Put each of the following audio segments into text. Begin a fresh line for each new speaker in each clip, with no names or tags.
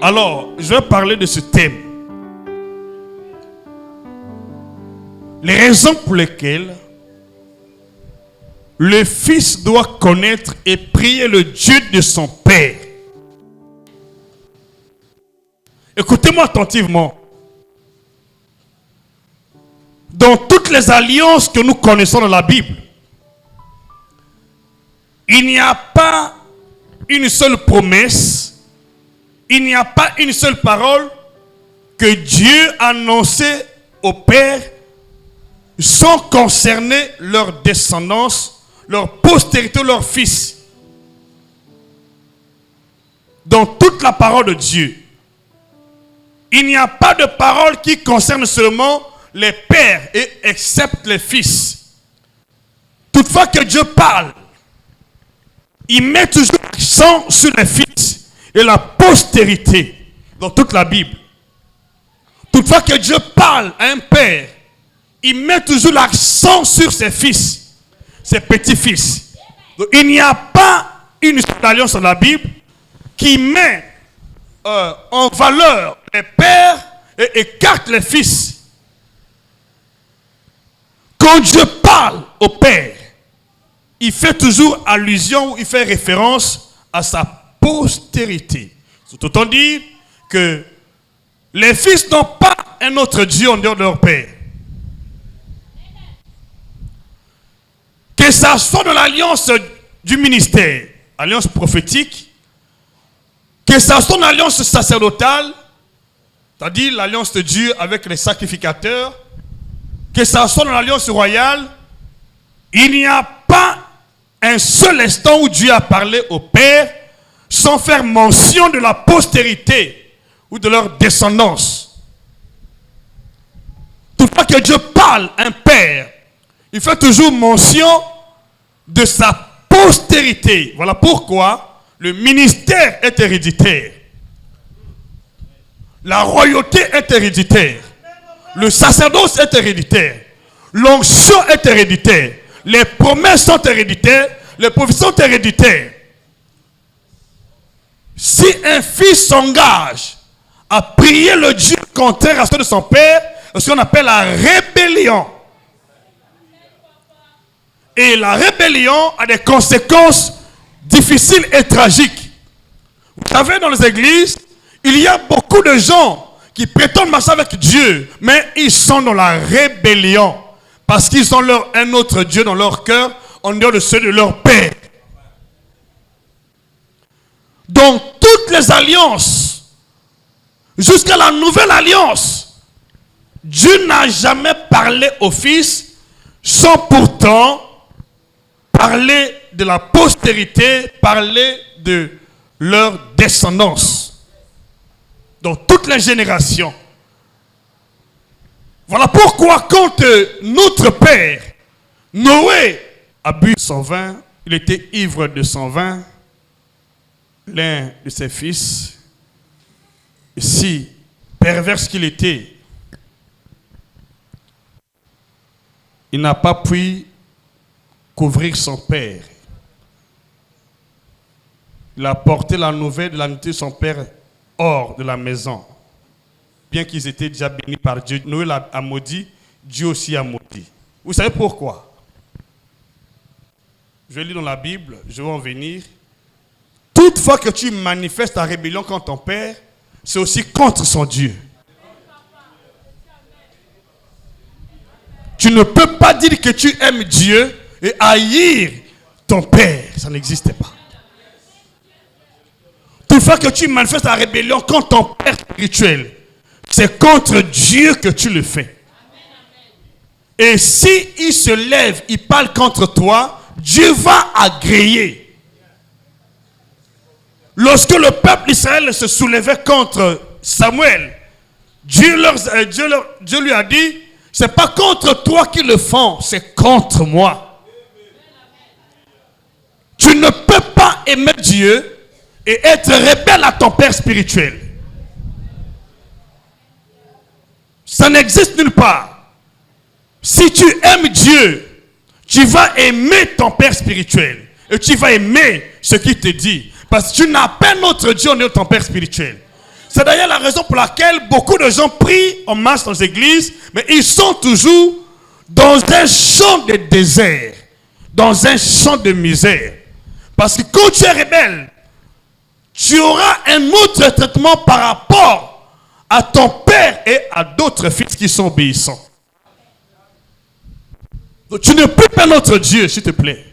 Alors, je vais parler de ce thème. Les raisons pour lesquelles le Fils doit connaître et prier le Dieu de son Père. Écoutez-moi attentivement. Dans toutes les alliances que nous connaissons dans la Bible, il n'y a pas une seule promesse, il n'y a pas une seule parole que Dieu a annoncée au Père sans concerner leur descendance, leur postérité, leur fils. Dans toute la parole de Dieu, il n'y a pas de parole qui concerne seulement les pères et excepte les fils. Toutefois que Dieu parle, il met toujours l'accent sur les fils et la postérité dans toute la Bible. Toutefois que Dieu parle à un père, il met toujours l'accent sur ses fils, ses petits-fils. Donc, il n'y a pas une seule alliance dans la Bible qui met en valeur les pères et écarte les fils. Quand Dieu parle au père, il fait toujours allusion, il fait référence à sa postérité. C'est autant dire que les fils n'ont pas un autre Dieu en dehors de leur père. Que ça soit dans l'alliance du ministère, alliance prophétique, que ça soit dans l'alliance sacerdotale, c'est-à-dire l'alliance de Dieu avec les sacrificateurs, que ça soit dans l'alliance royale, il n'y a pas un seul instant où Dieu a parlé au Père sans faire mention de la postérité ou de leur descendance. Toutefois que Dieu parle à un Père, il fait toujours mention de sa postérité. Voilà pourquoi le ministère est héréditaire. La royauté est héréditaire. Le sacerdoce est héréditaire. L'onction est héréditaire. Les promesses sont héréditaires. Les prophéties sont héréditaires. Si un fils s'engage à prier le Dieu contraire à ce de son père, c'est ce qu'on appelle la rébellion. Et la rébellion a des conséquences difficiles et tragiques. Vous savez, dans les églises, il y a beaucoup de gens qui prétendent marcher avec Dieu, mais ils sont dans la rébellion. Parce qu'ils ont un autre Dieu dans leur cœur, en dehors de ceux de leur père. Donc, toutes les alliances, jusqu'à la nouvelle alliance, Dieu n'a jamais parlé au Fils sans pourtant parler de la postérité, parler de leur descendance. Dans toutes les générations. Voilà pourquoi quand notre père, Noé, a bu son vin, il était ivre de son vin, l'un de ses fils, si pervers qu'il était, il n'a pas pu couvrir son père. Il a porté la nouvelle de la nuit de son père hors de la maison. Bien qu'ils étaient déjà bénis par Dieu, Noé a maudit, Dieu aussi a maudit. Vous savez pourquoi? Je lis dans la Bible, je vais en venir. Toutefois que tu manifestes ta rébellion contre ton père, c'est aussi contre son Dieu. Tu ne peux pas dire que tu aimes Dieu et haïr ton père. Ça n'existe pas. Toutefois que tu manifestes ta rébellion contre ton père spirituel, c'est contre Dieu que tu le fais. Et si il se lève, il parle contre toi, Dieu va agréer. Lorsque le peuple d'Israël se soulevait contre Samuel, Dieu lui a dit, c'est pas contre toi qu'ils le font, c'est contre moi. Tu ne peux pas aimer Dieu et être rebelle à ton père spirituel. Ça n'existe nulle part. Si tu aimes Dieu, tu vas aimer ton père spirituel. Et tu vas aimer ce qu'il te dit. Parce que tu n'as pas notre Dieu en ton père spirituel. C'est d'ailleurs la raison pour laquelle beaucoup de gens prient en masse dans les églises, mais ils sont toujours dans un champ de désert, dans un champ de misère. Parce que quand tu es rebelle, tu auras un autre traitement par rapport à ton père et à d'autres fils qui sont obéissants. Donc, tu ne pries pas notre Dieu, s'il te plaît.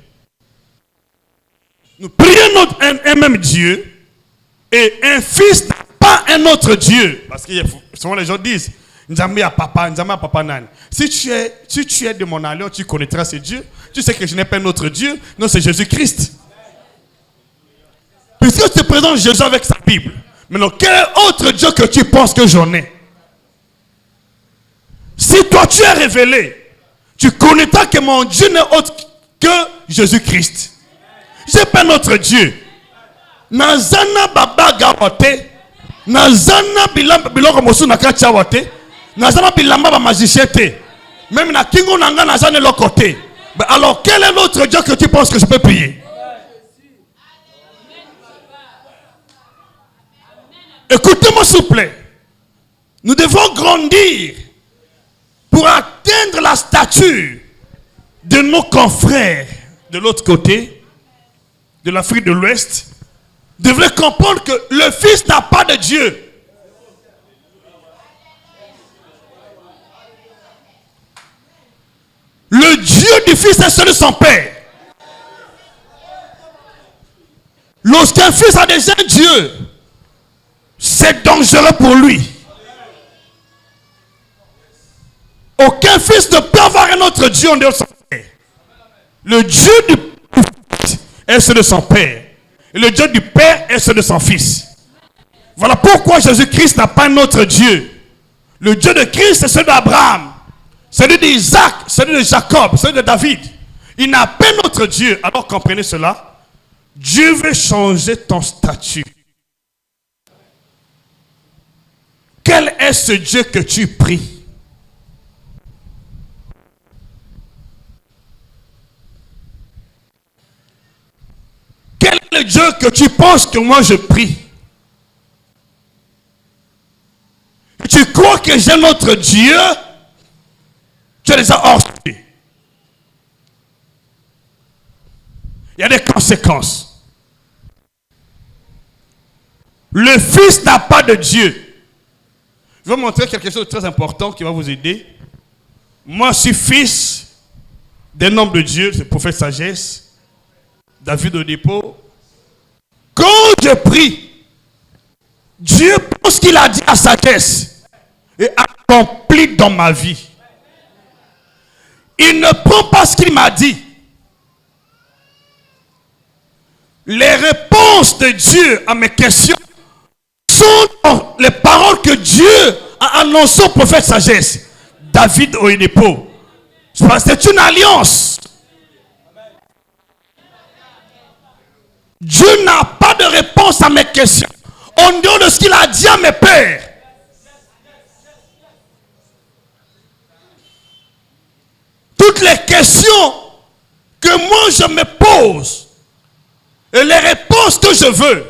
Nous prions un même Dieu et un fils n'a pas un autre Dieu. Parce que souvent les gens disent, Nzambe à papa, nan. Si tu es de mon alliance, tu connaîtras ce Dieu. Tu sais que je n'ai pas un autre Dieu. Non, c'est Jésus-Christ. Puisque je te présente Jésus avec sa Bible. Maintenant, quel autre Dieu que tu penses que j'en ai? Si toi tu es révélé, tu connaîtras que mon Dieu n'est autre que Jésus-Christ. Je n'ai pas notre Dieu. Nazana baba gawote. Nazana biloko mosu nakacha wote. Nazana bilamba ba magicien te. Même na kingo nanga nazana l'autre côté. Alors quel est l'autre Dieu que tu penses que je peux prier? Écoutez-moi s'il vous plaît. Nous devons grandir pour atteindre la stature de nos confrères de l'autre côté, de l'Afrique de l'Ouest. Devrait comprendre que le Fils n'a pas de Dieu. Le Dieu du Fils est celui de son Père. Lorsqu'un fils a déjà un Dieu, c'est dangereux pour lui. Aucun fils ne peut avoir un autre Dieu en dehors de son Père. Le Dieu du Fils est celui de son Père. Et le Dieu du Père est celui de son Fils. Voilà pourquoi Jésus-Christ n'a pas un autre Dieu. Le Dieu de Christ est celui d'Abraham, celui d'Isaac, celui de Jacob, celui de David. Il n'a pas un autre Dieu. Alors comprenez cela. Dieu veut changer ton statut. Quel est ce Dieu que tu pries? Quel est le Dieu que tu penses que moi je prie? Tu crois que j'ai notre Dieu? Tu les as hors. Il y a des conséquences. Le Fils n'a pas de Dieu. Je vais vous montrer quelque chose de très important qui va vous aider. Moi, je suis fils d'un homme de Dieu, c'est le prophète Sagesse, David Oyedepo. Quand je prie, Dieu prend ce qu'il a dit à Sagesse et accomplit dans ma vie. Il ne prend pas ce qu'il m'a dit. Les réponses de Dieu à mes questions sont dans les paroles que Dieu a annoncées au prophète Sagesse, David Oyedepo. C'est une alliance. Dieu n'a pas de réponse à mes questions en dehors de ce qu'il a dit à mes pères. Toutes les questions que moi je me pose et les réponses que je veux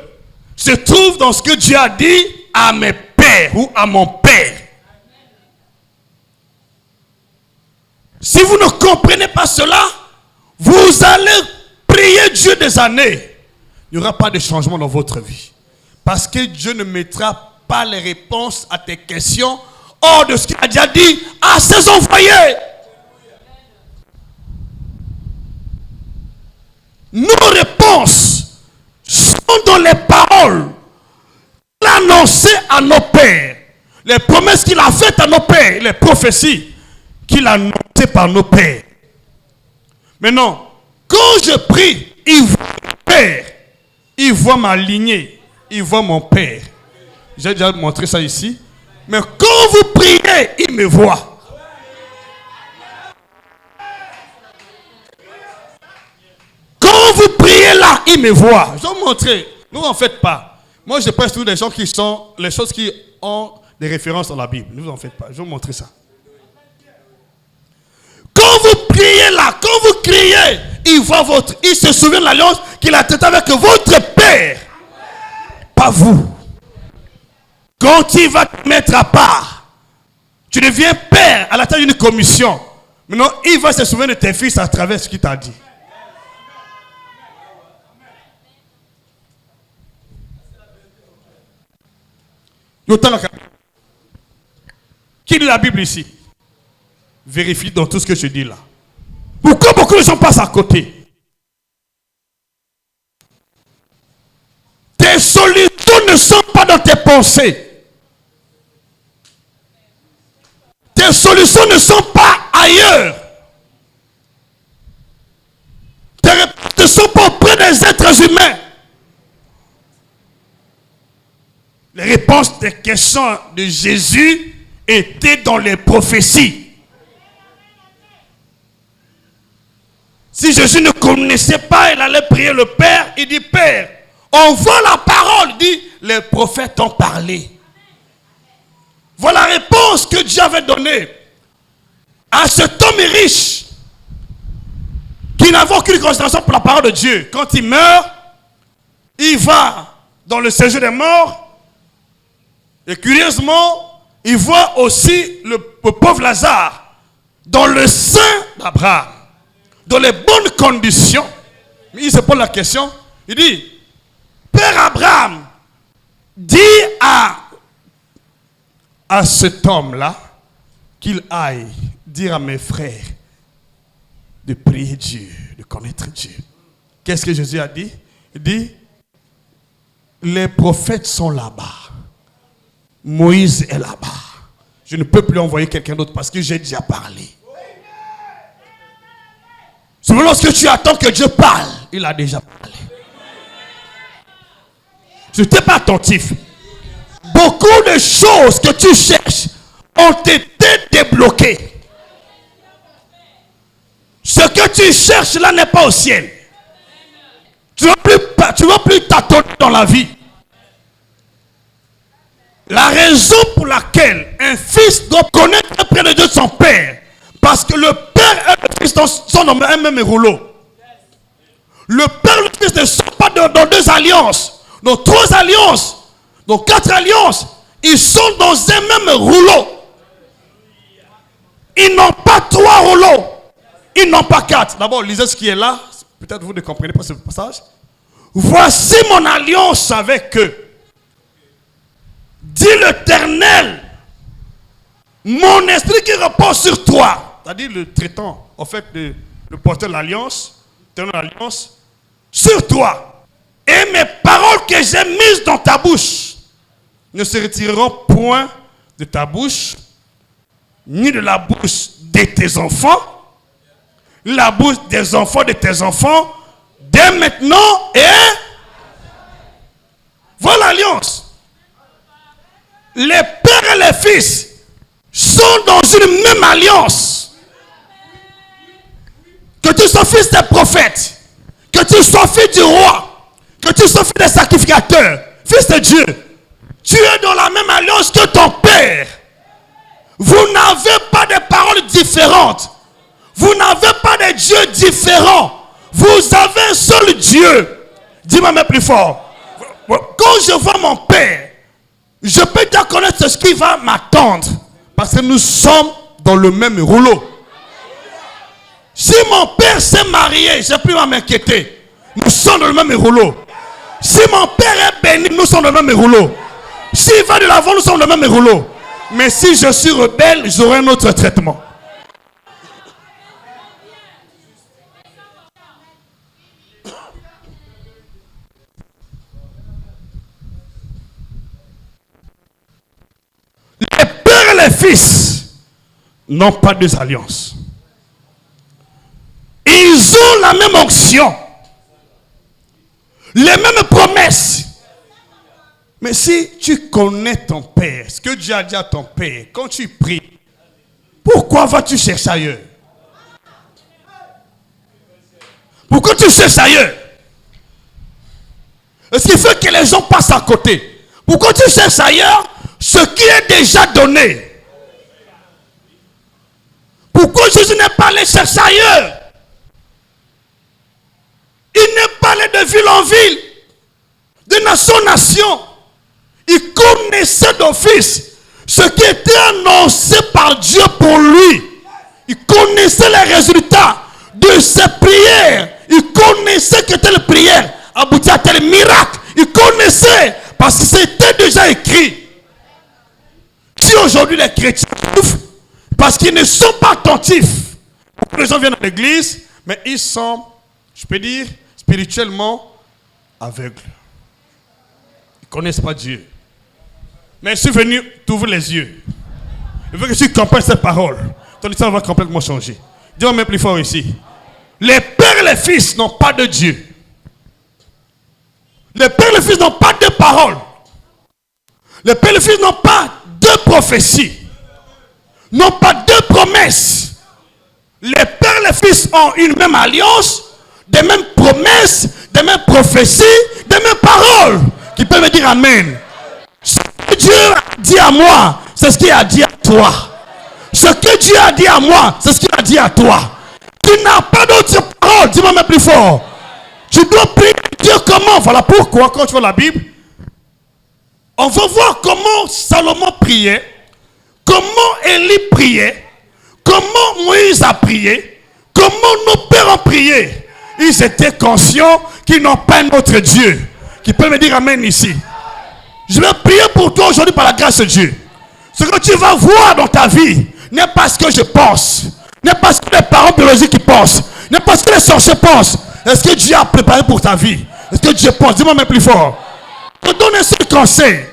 se trouvent dans ce que Dieu a dit à mes pères ou à mon père. Si vous ne comprenez pas cela, vous allez prier Dieu des années. Il n'y aura pas de changement dans votre vie. Parce que Dieu ne mettra pas les réponses à tes questions hors de ce qu'il a déjà dit à ses envoyés. Nos réponses sont dans les paroles qu'il a annoncées à nos pères. Les promesses qu'il a faites à nos pères. Les prophéties qu'il a annoncées par nos pères. Maintenant, quand je prie, il voit mon père. Il voit ma lignée. Il voit mon père. J'ai déjà montré ça ici. Mais quand vous priez, il me voit. Quand vous priez là, il me voit. Je vais vous montrer. Ne vous en faites pas. Moi, je prêche tous les gens qui sont les choses qui ont des références dans la Bible. Ne vous en faites pas. Je vais vous montrer ça. Quand vous priez là, quand vous criez, il se souvient de l'alliance qu'il a traitée avec votre père. Pas vous. Quand tu vas te mettre à part, tu deviens père à la tête d'une commission. Maintenant, il va se souvenir de tes fils à travers ce qu'il t'a dit. Qui lit la Bible ici? Vérifie dans tout ce que je dis là. Pourquoi beaucoup de gens passent à côté? Tes solutions ne sont pas dans tes pensées. Tes solutions ne sont pas ailleurs. Tes réponses ne sont pas auprès des êtres humains. Les réponses des questions de Jésus étaient dans les prophéties. Si Jésus ne connaissait pas, il allait prier le Père. Il dit, Père, on voit la parole. Il dit, les prophètes ont parlé. Voilà la réponse que Dieu avait donnée à cet homme riche qui n'avait aucune considération pour la parole de Dieu. Quand il meurt, il va dans le séjour des morts. Et curieusement, il voit aussi le pauvre Lazare dans le sein d'Abraham, dans les bonnes conditions. Mais il se pose la question, il dit, Père Abraham, dis à cet homme-là qu'il aille dire à mes frères de prier Dieu, de connaître Dieu. Qu'est-ce que Jésus a dit? Il dit, les prophètes sont là-bas. Moïse est là-bas. Je ne peux plus envoyer quelqu'un d'autre parce que j'ai déjà parlé. C'est lorsque tu attends que Dieu parle, il a déjà parlé. Je n'étais pas attentif. Beaucoup de choses que tu cherches ont été débloquées. Ce que tu cherches là n'est pas au ciel. Tu ne vas plus tâtonner dans la vie. La raison pour laquelle un fils doit connaître près de Dieu son père, parce que le père et le fils sont dans un même rouleau. Le père et le fils ne sont pas dans deux alliances, dans trois alliances, dans quatre alliances. Ils sont dans un même rouleau. Ils n'ont pas trois rouleaux. Ils n'ont pas quatre. D'abord, lisez ce qui est là. Peut-être vous ne comprenez pas ce passage. Voici mon alliance avec eux. Dit l'Éternel, mon esprit qui repose sur toi. C'est-à-dire le traitant, en fait, le porteur de l'alliance, sur toi. Et mes paroles que j'ai mises dans ta bouche ne se retireront point de ta bouche, ni de la bouche de tes enfants, la bouche des enfants de tes enfants, dès maintenant et voilà l'alliance. Les pères et les fils sont dans une même alliance. Que tu sois fils des prophètes, que tu sois fils du roi, que tu sois fils des sacrificateurs, fils de Dieu, tu es dans la même alliance que ton père. Vous n'avez pas de paroles différentes. Vous n'avez pas de dieux différents. Vous avez un seul Dieu. Dis-moi même plus fort. Quand je vois mon père, je peux déjà connaître ce qui va m'attendre. Parce que nous sommes dans le même rouleau. Si mon père s'est marié, je n'ai plus à m'inquiéter. Nous sommes dans le même rouleau. Si mon père est béni, nous sommes dans le même rouleau. S'il va de l'avant, nous sommes dans le même rouleau. Mais si je suis rebelle, j'aurai un autre traitement. Les pères et les fils n'ont pas deux alliances. Ils ont la même onction, les mêmes promesses. Mais si tu connais ton père, ce que Dieu a dit à ton père, quand tu pries, pourquoi vas-tu chercher ailleurs? Pourquoi tu cherches ailleurs? Ce qui fait que les gens passent à côté. Pourquoi tu cherches ailleurs ce qui est déjà donné? Pourquoi Jésus n'est pas allé chercher ailleurs? Il n'est pas allé de ville en ville, de nation en nation. Il connaissait d'office ce qui était annoncé par Dieu pour lui. Il connaissait les résultats de ses prières. Il connaissait que telle prière aboutit à tel miracle. Il connaissait parce que c'était déjà écrit. Si aujourd'hui les chrétiens souffrent parce qu'ils ne sont pas attentifs, les gens viennent à l'église, mais ils sont, je peux dire, spirituellement aveugles. Ils ne connaissent pas Dieu. Mais je suis venu t'ouvrir les yeux. Je veux que tu comprennes cette parole. Ton histoire va complètement changer. Dis-moi même plus fort ici. Les pères et les fils n'ont pas de Dieu. Les pères et les fils n'ont pas de parole. Les pères et les fils n'ont pas de prophétie. N'ont pas de promesses. Les pères et les fils ont une même alliance, des mêmes promesses, des mêmes prophéties, des mêmes paroles. Qui peuvent me dire Amen. Ce que Dieu a dit à moi, c'est ce qu'il a dit à toi. Ce que Dieu a dit à moi, c'est ce qu'il a dit à toi. Tu n'as pas d'autre parole. Dis-moi même plus fort. Tu dois prier Dieu comment? Voilà pourquoi, quand tu vois la Bible, on va voir comment Salomon priait, comment Élie priait, comment Moïse a prié, comment nos pères ont prié. Ils étaient conscients qu'ils n'ont pas un autre Dieu. Qui peut me dire Amen ici. Je vais prier pour toi aujourd'hui par la grâce de Dieu. Ce que tu vas voir dans ta vie n'est pas ce que je pense, n'est pas ce que les parents biologiques pensent, n'est pas ce que les sorciers pensent. Est-ce que Dieu a préparé pour ta vie? Est-ce que Dieu pense? Dis-moi même plus fort. Je te donne ce conseil.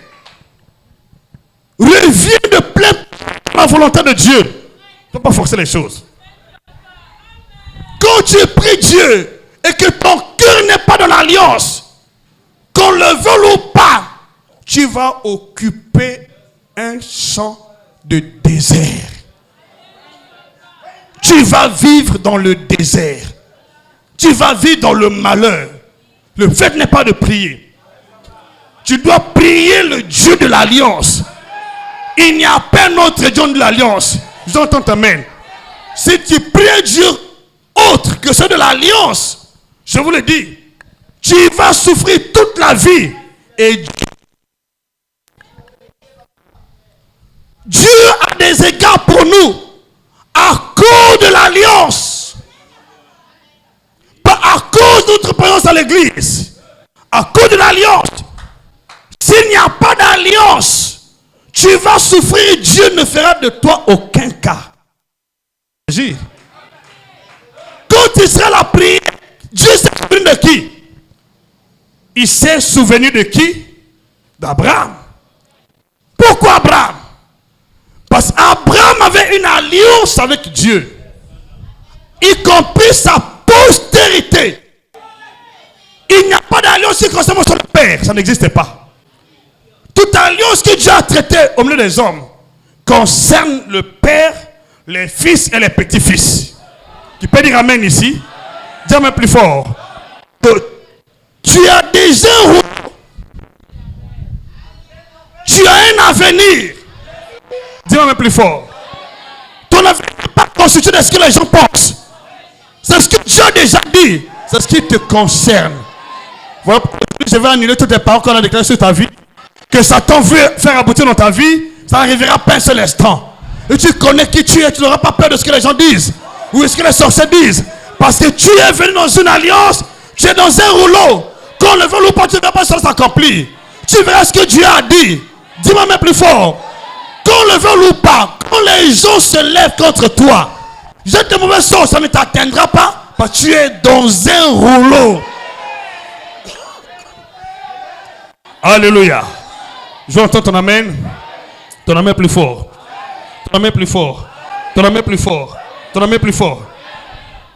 Reviens de plein la volonté de Dieu. Tu ne peux pas forcer les choses. Quand tu pries Dieu et que ton cœur n'est pas dans l'alliance, qu'on le veuille ou pas, tu vas occuper un champ de désert. Tu vas vivre dans le désert. Tu vas vivre dans le malheur. Le fait n'est pas de prier. Tu dois prier le Dieu de l'alliance. Il n'y a pas un autre Dieu de l'alliance. J'entends Amen. Si tu pries Dieu autre que ceux de l'alliance, je vous le dis, tu vas souffrir toute la vie. Et Dieu a des égards pour nous à cause de l'alliance. Pas à cause de notre présence à l'église. À cause de l'alliance. S'il n'y a pas d'alliance, tu vas souffrir. Dieu ne fera de toi aucun cas. Quand il sera la prière, Dieu s'est souvenu de qui? Il s'est souvenu de qui? D'Abraham. Pourquoi Abraham? Parce qu'Abraham avait une alliance avec Dieu, y compris sa postérité. Il n'y a pas d'alliance qui concerne son père. Ça n'existe pas. Toute alliance que Dieu a traitée au milieu des hommes concerne le père, les fils et les petits-fils. Tu peux dire Amen ici? Dis-moi plus fort. Tu as déjà un rouleau. Tu as un avenir. Dis-moi même plus fort. Ton avenir n'est pas constitué de ce que les gens pensent. C'est ce que Dieu a déjà dit. C'est ce qui te concerne. Voilà pourquoi je vais annuler toutes les paroles qu'on a déclarées sur ta vie. Que Satan veut faire aboutir dans ta vie, ça n'arrivera pas un seul instant. Et tu connais qui tu es, tu n'auras pas peur de ce que les gens disent. Ou de ce que les sorciers disent. Parce que tu es venu dans une alliance, tu es dans un rouleau. Quand on le veut ou pas, tu ne verras pas ça s'accomplir. Tu verras ce que Dieu a dit. Dis-moi même plus fort. Qu'on le veuille ou pas, quand les gens se lèvent contre toi, jette de mauvais sorts, ça ne t'atteindra pas, parce que tu es dans un rouleau. Alléluia. Je veux entendre ton amen. Ton amen plus fort. Ton amen plus fort. Ton amen plus fort. Ton amen plus fort.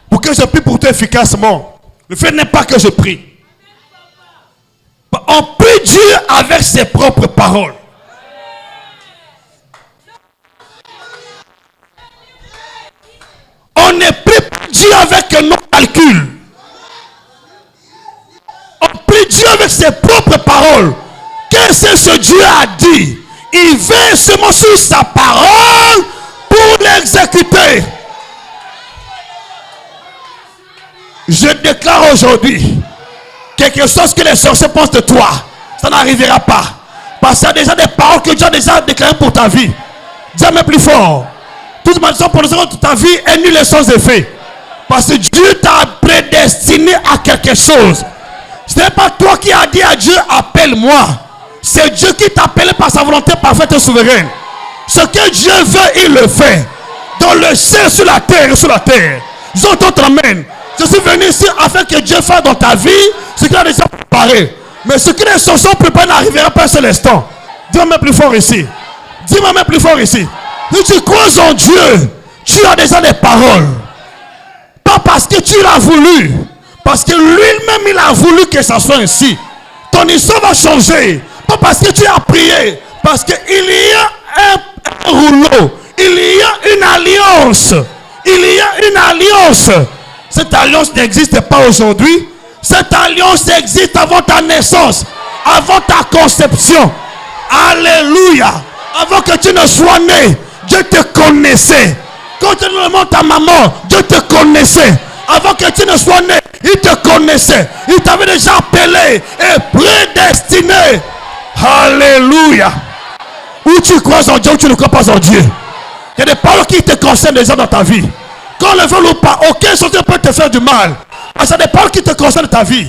Pour que je prie pour toi efficacement, le fait n'est pas que je prie. On prie Dieu avec ses propres paroles. On ne prie pas Dieu avec nos calculs. On prie Dieu avec ses propres paroles. Qu'est-ce que ce Dieu a dit? Il veille seulement sur sa parole pour l'exécuter. Je déclare aujourd'hui, quelque chose que les sorciers pensent de toi, ça n'arrivera pas. Parce qu'il y a déjà des paroles que Dieu a déjà déclarées pour ta vie. Dis Amen plus fort. Toute malédiction pour ta vie est nulle et sans effet. Parce que Dieu t'a prédestiné à quelque chose. Ce n'est pas toi qui as dit à Dieu, appelle-moi. C'est Dieu qui t'a appelé par sa volonté parfaite et souveraine. Ce que Dieu veut, il le fait. Dans le ciel, sur la terre et sur la terre. J'entends amen. Je suis venu ici afin que Dieu fasse dans ta vie ce qu'il a déjà préparé. Mais ce que les chansons préparent n'arrivera pas à cet instant. Dis-moi plus fort ici. Dis-moi plus fort ici. Si tu crois en Dieu, tu as déjà des paroles. Pas parce que tu l'as voulu. Parce que lui-même, il a voulu que ça soit ainsi. Ton histoire va changer. Pas parce que tu as prié. Parce qu'il y a un rouleau. Il y a une alliance. Il y a une alliance. Cette alliance n'existe pas aujourd'hui. Cette alliance existe avant ta naissance. Avant ta conception. Alléluia. Avant que tu ne sois né, Dieu te connaissait. Quand tu demandes ta maman, Dieu te connaissait. Avant que tu ne sois né, il te connaissait. Il t'avait déjà appelé et prédestiné. Alléluia. Où tu crois en Dieu ou tu ne crois pas en Dieu. Il y a des paroles qui te concernent déjà dans ta vie. Qu'on le veuille ou pas, aucun sorcier peut te faire du mal. Parce qu'il y a des paroles qui te concernent ta vie.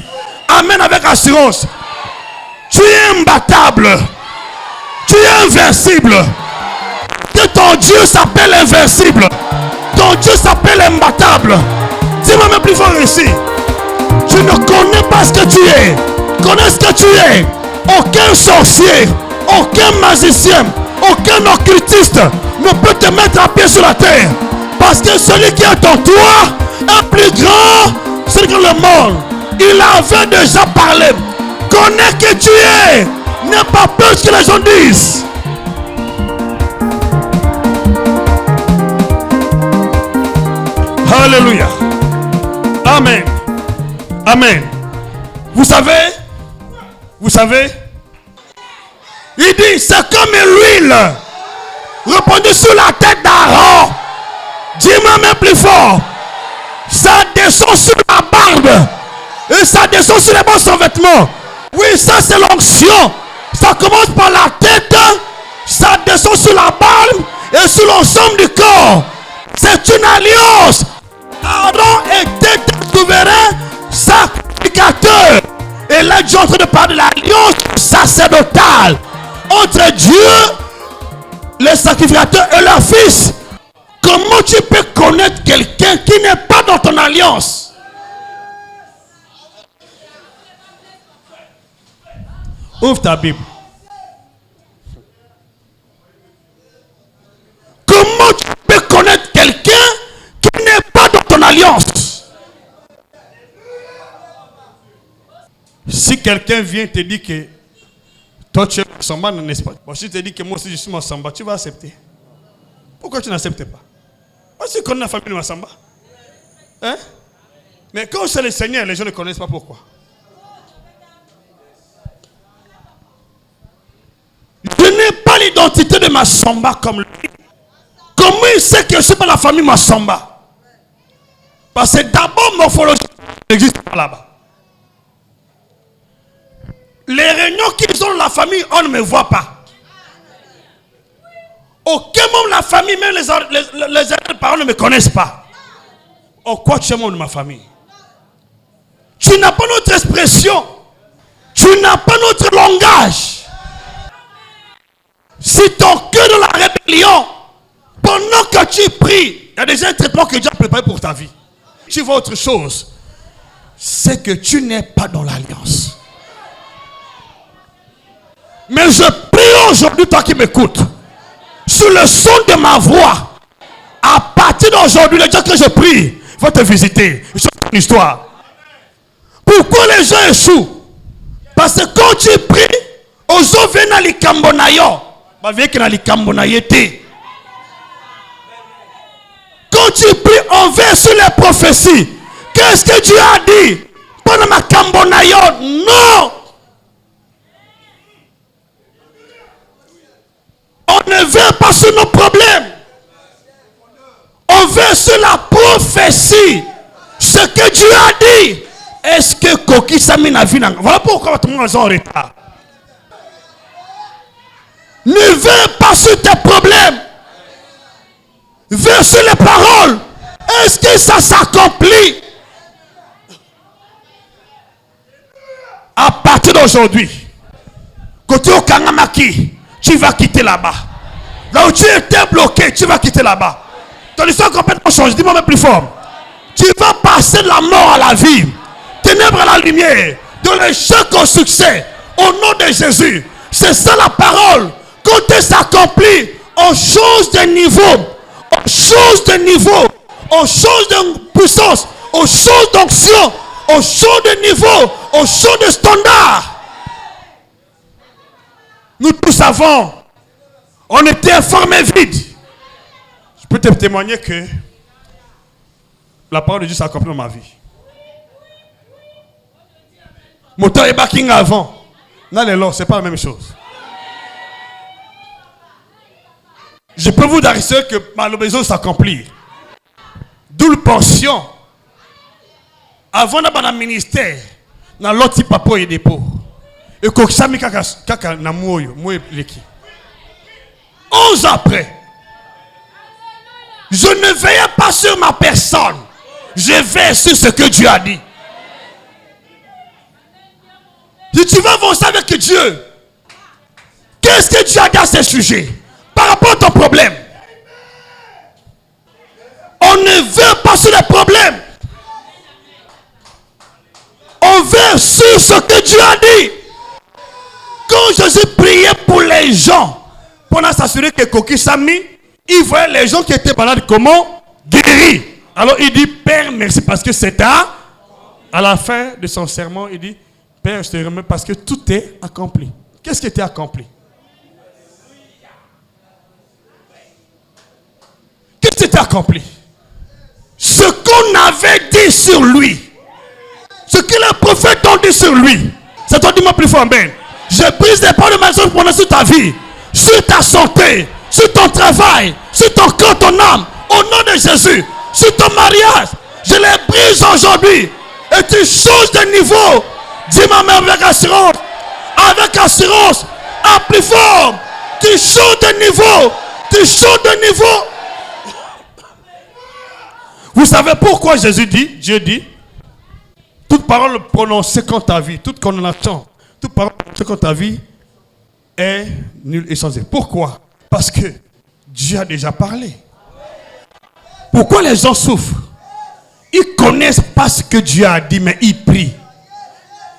Amen avec assurance. Tu es imbattable. Tu es invincible. Que ton Dieu s'appelle invincible. Ton Dieu s'appelle imbattable. Dis-moi même plus fort ici. Tu ne connais pas ce que tu es. Connais ce que tu es. Aucun sorcier, aucun magicien, aucun occultiste ne peut te mettre à pied sur la terre. Parce que celui qui est en toi est plus grand que le monde. Il avait déjà parlé. Connais que tu es. N'aie pas peur de ce que les gens disent. Alléluia. Amen. Amen. Vous savez, il dit, c'est comme l'huile répandue sur la tête d'Aaron. Dis-moi même plus fort. Ça descend sur la barbe. Et ça descend sur les bons sans vêtements. Oui, ça c'est l'onction. Ça commence par la tête. Ça descend sur la barbe et sur l'ensemble du corps. C'est une alliance. Aaron était souverain sacrificateur. Et là, Dieu est en train de parler de l'alliance sacerdotale entre Dieu, les sacrificateurs et leur fils. Comment tu peux connaître quelqu'un qui n'est pas dans ton alliance? Ouvre ta Bible. Comment tu peux connaître quelqu'un qui n'est pas dans ton alliance? Si quelqu'un vient te dire que toi tu es Massamba, n'est-ce pas? Bon, si tu te dis que moi aussi je suis Massamba, tu vas accepter. Pourquoi tu n'acceptes pas? Parce que tu connais la famille de Massamba. Hein? Mais quand c'est le Seigneur, les gens ne connaissent pas pourquoi. Je n'ai pas l'identité de Massamba comme lui. Comment il sait que je ne suis pas la famille Massamba? Parce que d'abord, morphologie n'existe pas là-bas. Les réunions qu'ils ont dans la famille, on ne me voit pas. Aucun membre de la famille, même les parents ne me connaissent pas. Oh, quoi tu es membre de ma famille? Tu n'as pas notre expression. Tu n'as pas notre langage. Si ton cœur est dans la rébellion, pendant que tu pries, il y a déjà un traitement que Dieu a préparé pour ta vie. Tu vois autre chose. C'est que tu n'es pas dans l'alliance. Mais je prie aujourd'hui, toi qui m'écoutes, sur le son de ma voix, à partir d'aujourd'hui, le Dieu que je prie va te visiter. Je sais une histoire. Pourquoi les gens échouent? Parce que quand tu pries, aux gens viennent à l'ikambonayo. Bah, viens que dans l'ikambonayeté. Quand tu pries, on va sur les prophéties. Qu'est-ce que Dieu a dit? Pas dans ma kambonayo. Non! On ne vient pas sur nos problèmes. On vient sur la prophétie. Ce que Dieu a dit. Est-ce que Koki Samina Vina? Voilà pourquoi tout le monde est en retard. Ne veille pas sur tes problèmes. Veille sur les paroles. Est-ce que ça s'accomplit? À partir d'aujourd'hui, côté au Kangamaki, tu vas quitter là-bas. Là où tu étais bloqué, tu vas quitter là-bas. Ton histoire complètement changé. Dis-moi même plus fort. Tu vas passer de la mort à la vie, ténèbres à la lumière, de l'échec au succès, au nom de Jésus. C'est ça la parole. Quand elle s'accomplit, on change de niveau, on change de niveau, on change de puissance, on change d'onction, on change de niveau, on change de standard. Nous tous avant, on était informés vides. Je peux te témoigner que la parole de Dieu s'accomplit dans ma vie. Mon temps est backing avant. Là, c'est pas la même chose. Je peux vous assurer que ma besoin s'accomplir. D'où le pension. Avant d'avoir un ministère, dans l'autre papa et dépôt. Et que ça me kaka na moyo, moyo leki. 11 ans après, je ne veillais pas sur ma personne. Je veille sur ce que Dieu a dit. Si tu vas avancer avec Dieu, qu'est-ce que Dieu a dit à ce sujet? Par rapport à ton problème. On ne veut pas sur les problèmes. On veut sur ce que Dieu a dit. Quand Jésus priait pour les gens, pour s'assurer que Koki Sami, il voyait les gens qui étaient malades comment? Guéris. Alors il dit, Père, merci parce que c'est à la fin de son sermon, il dit, Père, je te remercie parce que tout est accompli. Qu'est-ce qui était accompli? Qu'est-ce qui était accompli? Ce qu'on avait dit sur lui. Ce que les prophètes ont dit sur lui. Ça doit dire plus fort, ben. Je brise les paroles de malheur pendant sur ta vie, sur ta santé, sur ton travail, sur ton corps, ton âme, au nom de Jésus, sur ton mariage. Je les brise aujourd'hui. Et tu changes de niveau. Dis-moi même avec assurance. Avec assurance. À plus fort. Tu changes de niveau. Tu changes de niveau. Vous savez pourquoi Jésus dit, Dieu dit, toute parole prononcée contre ta vie, toute condamnation, toute parole prononcée contre ta vie est nulle et sans effet. Pourquoi? Parce que Dieu a déjà parlé. Pourquoi les gens souffrent? Ils ne connaissent pas ce que Dieu a dit, mais ils prient.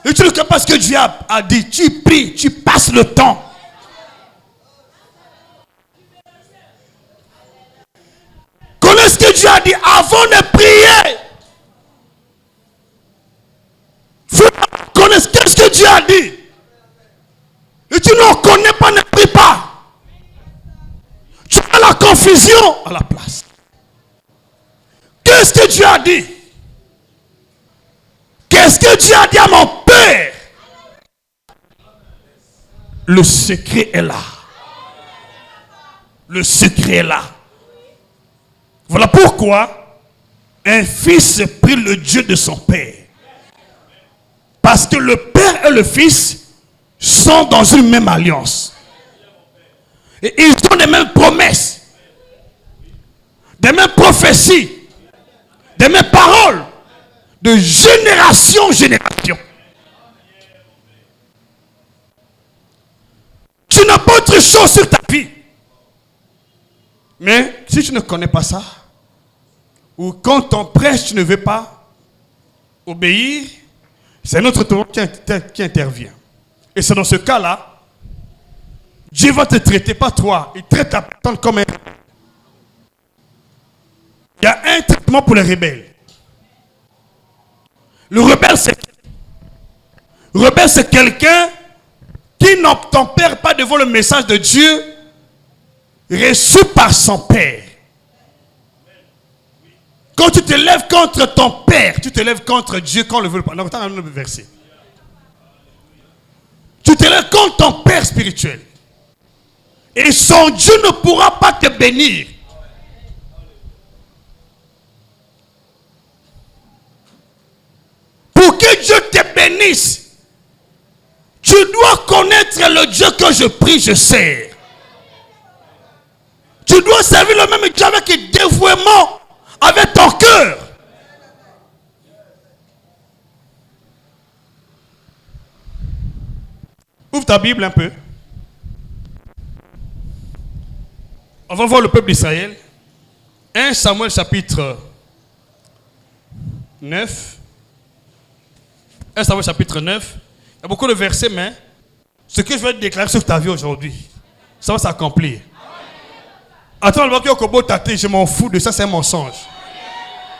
Et tu ne connais pas ce que Dieu a dit, tu pries, tu passes le temps. Connais ce que Dieu a dit avant de prier. Connais ce que Dieu a dit. Et tu ne connais pas, ne prie pas. Tu as la confusion à la place. Qu'est-ce que Dieu a dit? Qu'est-ce que Dieu a dit à mon Père? Le secret est là. Le secret est là. Voilà pourquoi un fils prie le Dieu de son Père. Parce que le Père et le Fils sont dans une même alliance. Et ils ont les mêmes promesses. Des mêmes prophéties. Des mêmes paroles. De génération en génération. Tu n'as pas autre chose sur ta vie. Mais si tu ne connais pas ça, ou quand on prêche, tu ne veux pas obéir, c'est notre tour qui intervient. Et c'est dans ce cas-là, Dieu va te traiter, pas toi. Il traite la personne comme un... Il y a un traitement pour les rebelles. Le rebelle, c'est quelqu'un qui n'obtempère pas devant le message de Dieu reçu par son Père. Quand tu te lèves contre ton Père, tu te lèves contre Dieu quand on le veut pas. Attends un verset. Tu te lèves contre ton Père spirituel. Et son Dieu ne pourra pas te bénir. Pour que Dieu te bénisse, tu dois connaître le Dieu que je prie, je sers. dois servir le même Dieu avec dévouement, avec ton cœur. Ouvre ta Bible un peu. On va voir le peuple d'Israël. 1 Samuel chapitre 9. 1 Samuel chapitre 9. Il y a beaucoup de versets, mais ce que je vais te déclarer sur ta vie aujourd'hui, ça va s'accomplir. Attends, le bac Kobo Tate, je m'en fous de ça, c'est un mensonge.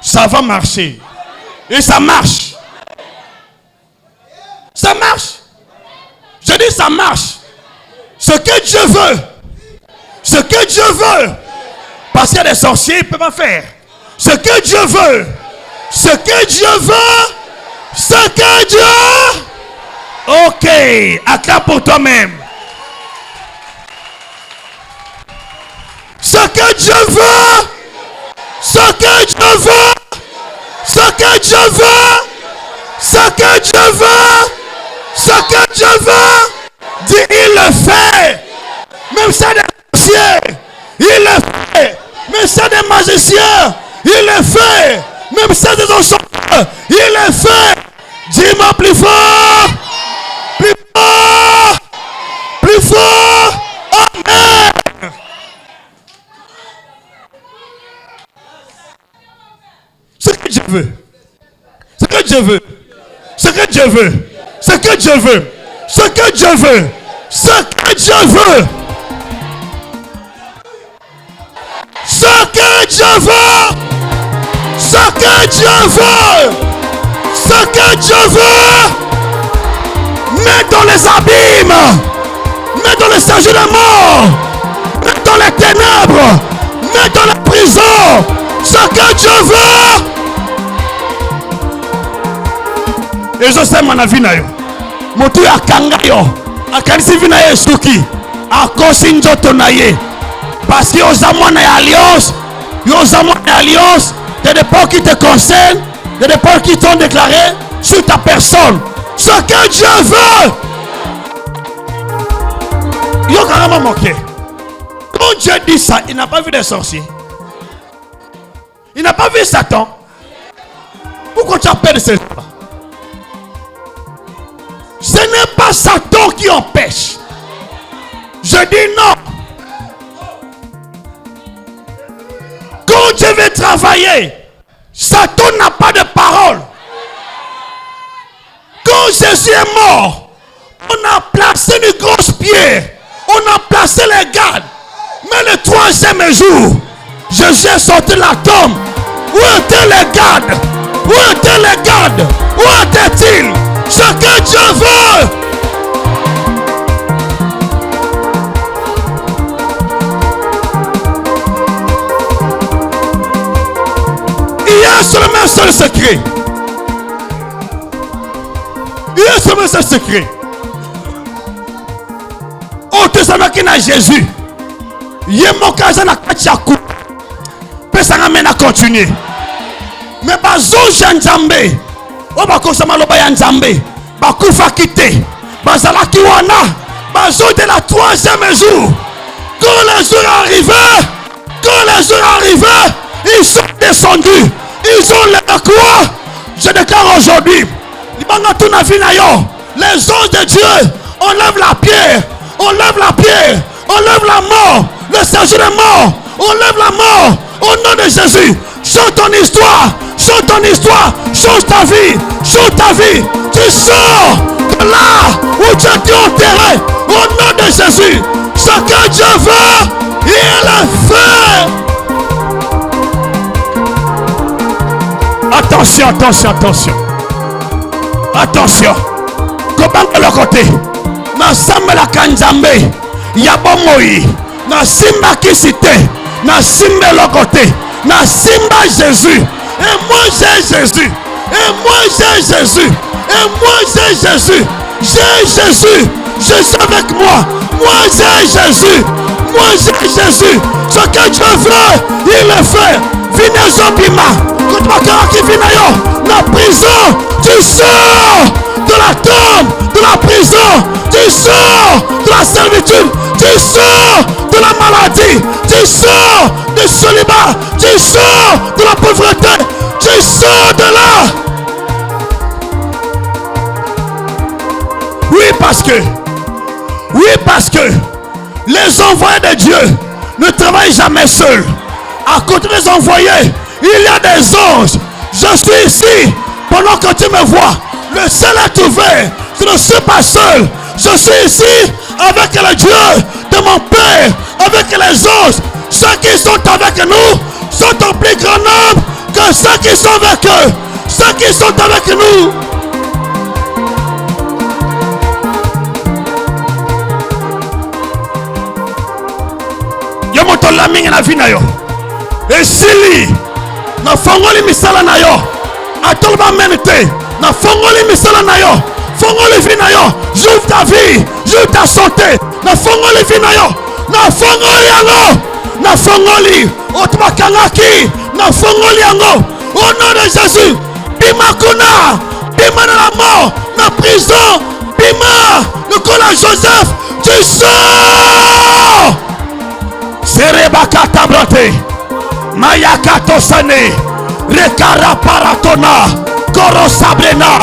Ça va marcher. Et ça marche. Ça marche. Je dis ça marche. Ce que Dieu veut. Ce que Dieu veut. Parce qu'il y a des sorciers, il ne peut pas faire. Ce que Dieu veut. Ce que Dieu veut. Ce que Dieu. Ok. Acclame pour toi-même. Ce que Dieu veut. Ce que Dieu veut. Ce que Dieu veut. Ce que Dieu veut. Ce que Dieu veut. Dis, il le fait. Même ça des sorciers. Il le fait. Même ça des magiciens. Il le fait. Même ça des enchantements. Il le fait. Dis-moi plus fort. Plus fort. Plus fort. Amen. Ce que Dieu veut. Ce que Dieu veut. Ce que Dieu veut. Ce que Dieu veut. Ce que Dieu veut. Ce que Dieu veut. Ce que Dieu veut. Ce que Dieu veut. Ce que Dieu veut. Mets dans les abîmes. Mets dans le séjour de mort. Mets dans les ténèbres. Mets dans la prison. Ce que Dieu veut. Et je sais mon avis na yo. Motu akanga yo. Akanisi vina ye suki. Akosi njoto na ye. Parce que yozamwa na alliance. Yozamwa na alliance. Il y a des portes qui te concernent. Il y a des portes qui t'ont déclaré sur ta personne. Ce que Dieu veut. Yo carrément manqué. Quand Dieu dit ça, il n'a pas vu des sorciers. Il n'a pas vu Satan. Pourquoi tu as peur de cela? Ce n'est pas Satan qui empêche. Je dis non. Quand Dieu veut travailler, Satan n'a pas de parole. Quand Jésus est mort, on a placé une grosse pierre. On a placé les gardes. Mais le troisième jour, Jésus est sorti de la tombe. Où étaient les gardes? Où étaient les gardes? Où étaient-ils? Ce que Dieu veut. Il y a seulement un seul secret. Il y a seulement un seul secret. Au Testament qui n'a Jésus. Il y a mon cas à la Kachakou. Ça ramène à continuer. Mais bazo janjambe. O bakosa maloba ya nzambe. Bakufa kite. Bazala kiwana. Bazo de la troisième jour. Quand les jours arrivaient. Quand les jours arrivaient. Ils sont descendus. Ils ont leur croix. Je déclare aujourd'hui. Les anges de Dieu. On lève la pierre. On lève la pierre. On lève la mort. Le séjour est mort. On lève la mort. Au nom de Jésus, change ton histoire, change ton histoire, change ta vie, change ta vie. Tu sors de là où tu as été enterré. Au nom de Jésus, ce que Dieu veut, il le fait. Attention, attention, attention. Attention. Comment de l'autre côté? Na samba la kanjambe. Yabo moi. Na simba kisite. Na simba l'autre côté. Na simba Jésus. Et moi j'ai Jésus. Et moi j'ai Jésus. Et moi j'ai Jésus. J'ai Jésus. Jésus avec moi. Moi j'ai Jésus. Moi j'ai Jésus. Ce que Dieu veut, il le fait. Venez Zobima. Quand tu vas qui vient la prison, tu sors de la tombe, de la prison, tu sors de la servitude, tu sors de la maladie, tu Tu sors du célibat. Tu sors de la pauvreté. Tu sors de là. Oui, parce que les envoyés de Dieu ne travaillent jamais seuls. À côté des envoyés, il y a des anges. Je suis ici pendant que tu me vois. Le ciel est ouvert. Je ne suis pas seul. Je suis ici avec le Dieu de mon Père, avec les anges. Ceux qui sont avec nous sont en plus grand nombre que ceux qui sont avec eux. Ceux qui sont avec nous. Yomoto lamingi na vina yo. Esili na fongoli misala na yo. Atolba menete na fongoli misala na yo. Fongoli vina yo. J'ouvre ta vie, j'ouvre ta santé. Na fongoli vina yo. Na fongoli yango. Na fongoli otmakangaki. Na fongoli yango. Au nom de Jésus. Bima kuna. Bima na la mort. Na prison. Bima. Le colon Joseph. Tu sors. Serebakata brate. Mayakato sane. Rekara paratona. Koro sabrena.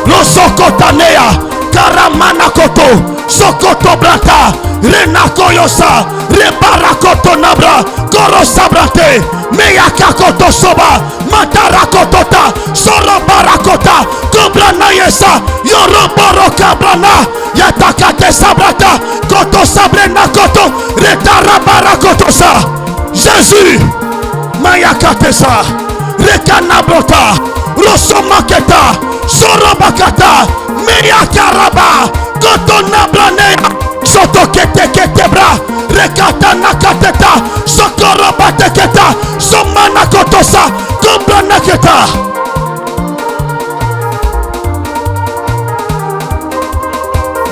Losokotanea. Karamana koto. Sokoto brata. Renako yosa. Rebarakoto nabra. Koro sabrate. Meyakakoto soba. Matarakotota. Soro barakota. Kobrana yesa. Yoroboro kabrana. Yatakate sabrata. Koto sabrena koto. Retara barakoto sa. Jésus. Mayakate sa. Rekanabrota. Rosomaketa. Sorobakata. Meyakaraba. Koto nabranea. Soto kete ketebra. Rekata nakateta. Sokoroba teketa. Somana kotosa. Kobra naketa.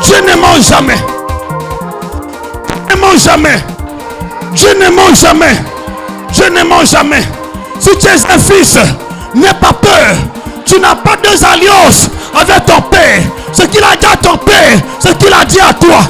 Dieu ne ment jamais. Dieu ne ment jamais. Dieu ne ment jamais. Dieu ne ment jamais. Si tu es un fils, n'aie pas peur. Tu n'as pas deux alliances avec ton père. Ce qu'il a dit à ton père, ce qu'il a dit à toi.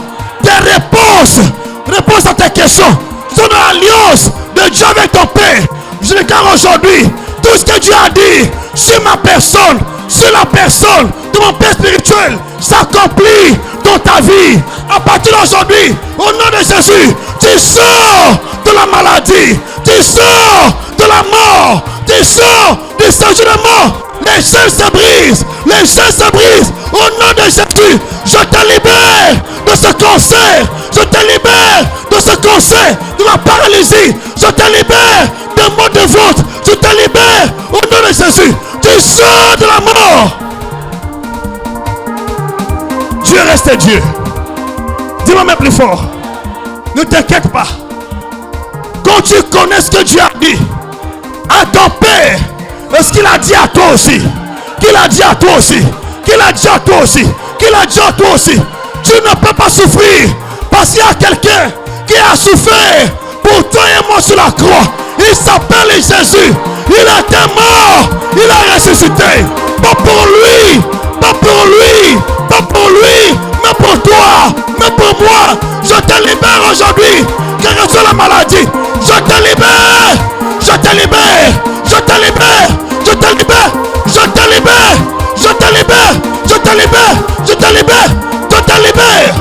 Tes réponses à tes questions sont dans l'alliance de Dieu avec ton père. Je déclare aujourd'hui, tout ce que Dieu a dit sur ma personne, sur la personne de mon père spirituel, s'accomplit dans ta vie. À partir d'aujourd'hui, au nom de Jésus, tu sors de la maladie, tu sors de la mort, tu sors du séjour de mort. Les chaînes se brisent, les chaînes se brisent. Au nom de Jésus, je te libère de ce cancer, je te libère de ce cancer, de la paralysie, je te libère de maux de ventre, je te libère au nom de Jésus. Tu sors de la mort. Dieu reste Dieu. Dis-moi même plus fort. Ne t'inquiète pas. Quand tu connais ce que Dieu a dit à ton père, est-ce qu'il a dit à toi aussi? Qu'il a dit à toi aussi? Qu'il a dit à toi aussi? Qu'il a dit à toi aussi? Tu ne peux pas souffrir parce qu'il y a quelqu'un qui a souffert pour toi et moi sur la croix. Il s'appelle Jésus. Il était mort. Il a ressuscité. Pas pour lui. Pas pour lui. Pas pour lui. Mais pour toi. Mais pour moi. Je te libère aujourd'hui. Quelle que soit la maladie. Je te libère. Je te libère. Je te libère. Je te libère. Je te libère. Je te libère. Je te libère. Je te libère. Je te libère.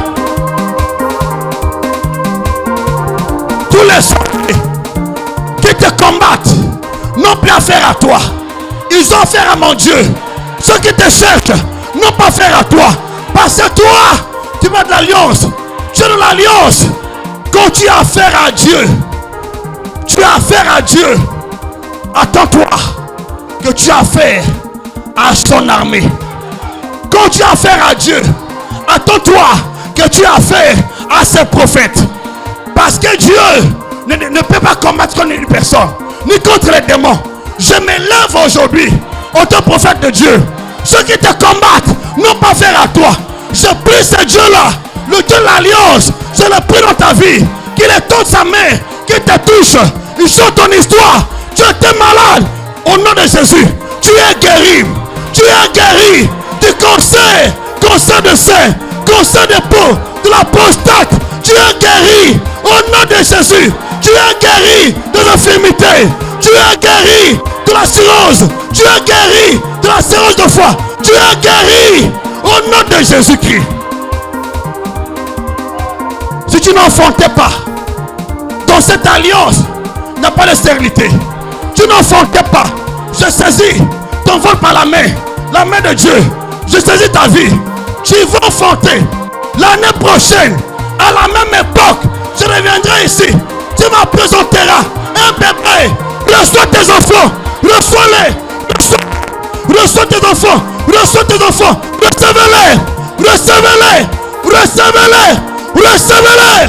Tous les soldats qui te combattent n'ont plus affaire à toi. Ils ont affaire à mon Dieu. Ceux qui te cherchent n'ont pas affaire à toi. Parce que toi, tu vas de l'alliance. Tu es de l'alliance. Quand tu as affaire à Dieu, tu as affaire à Dieu. Attends-toi que tu as affaire à son armée. Quand tu as affaire à Dieu, attends-toi que tu as affaire à ses prophètes. Parce que Dieu ne peut pas combattre contre une personne, ni contre les démons. Je m'élève aujourd'hui au ton prophète de Dieu. Ceux qui te combattent n'ont pas affaire à toi. Je prie ce Dieu-là, le Dieu de l'alliance, je le prie dans ta vie, qu'il étende sa main, qu'il te touche, il change ton histoire. Tu étais malade, au nom de Jésus, tu es guéri. Tu es guéri du cancer, cancer de sein, cancer de peau, de la prostate. Tu es guéri au nom de Jésus. Tu es guéri guéri des infirmités. Tu es guéri de la cirrhose. Tu es guéri de la cirrhose de foie. Tu es guéri au nom de Jésus-Christ. Si tu n'enfantais pas, dans cette alliance, il n'y a pas de stérilité. Tu n'enfantais pas. Je saisis ton vol par la main de Dieu. Je saisis ta vie. Tu vas enfanter. L'année prochaine, à la même époque, je reviendrai ici. Tu me présenteras un bébé. Reçois tes enfants. Reçois-les. Reçois tes enfants. Reçois tes enfants. Recevez-les. Recevez-les. Recevez-les. Recevez-les.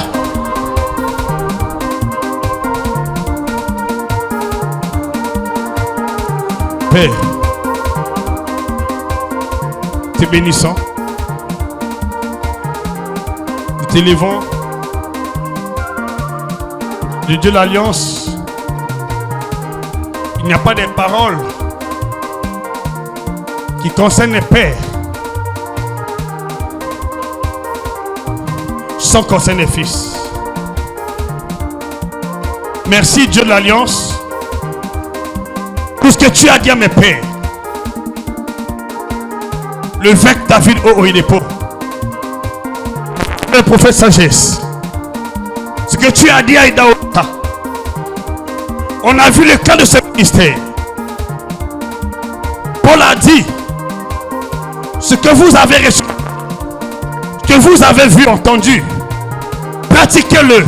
Père, te bénissons. Nous t'élevons. Le Dieu de l'Alliance, il n'y a pas de paroles qui concernent les pères sans concerner les fils. Merci Dieu de l'Alliance. Tout ce que tu as dit à mes pères, l'évêque David Oyedepo, le prophète sagesse, ce que tu as dit à Idaota, on a vu le cas de ce ministère. Paul a dit, ce que vous avez reçu, ce que vous avez vu, entendu, pratiquez-le.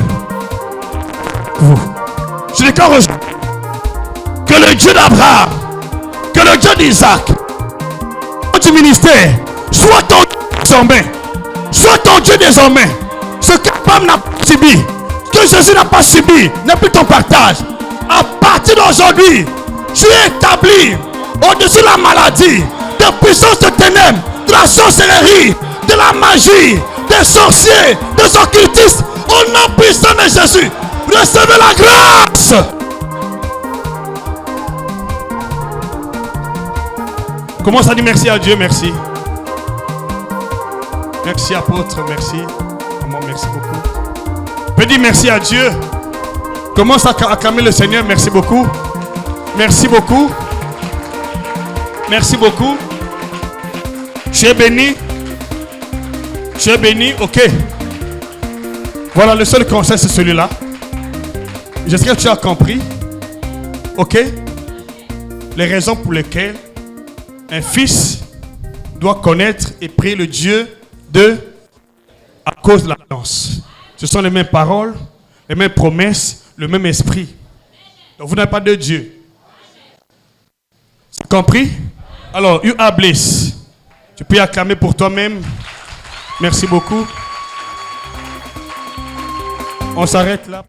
Je déclare que le Dieu d'Abraham, que le Dieu d'Isaac, du ministère, soit ton Dieu désormais. Soit ton Dieu désormais. Ce qu'Abraham n'a pas subi, que Jésus n'a pas subi, n'est plus ton partage. À partir d'aujourd'hui, tu es établi au-dessus de la maladie, des puissances de ténèbres, de la sorcellerie, de la magie, des sorciers, des occultistes. Au nom puissant de Jésus, recevez la grâce. Commence à dire merci à Dieu, merci. Merci apôtre, merci. Maman, merci beaucoup. Peux dire merci à Dieu. Commence à acclamer le Seigneur, merci beaucoup. Merci beaucoup. Merci beaucoup. Tu es béni. Tu es béni, ok. Voilà, le seul conseil c'est celui-là. J'espère que tu as compris. Ok. Les raisons pour lesquelles un fils doit connaître et prier le Dieu à cause de l'alliance. Ce sont les mêmes paroles, les mêmes promesses, le même esprit. Donc vous n'avez pas de Dieu. C'est compris? Alors, you are blessed. Tu peux acclamer pour toi-même. Merci beaucoup. On s'arrête là.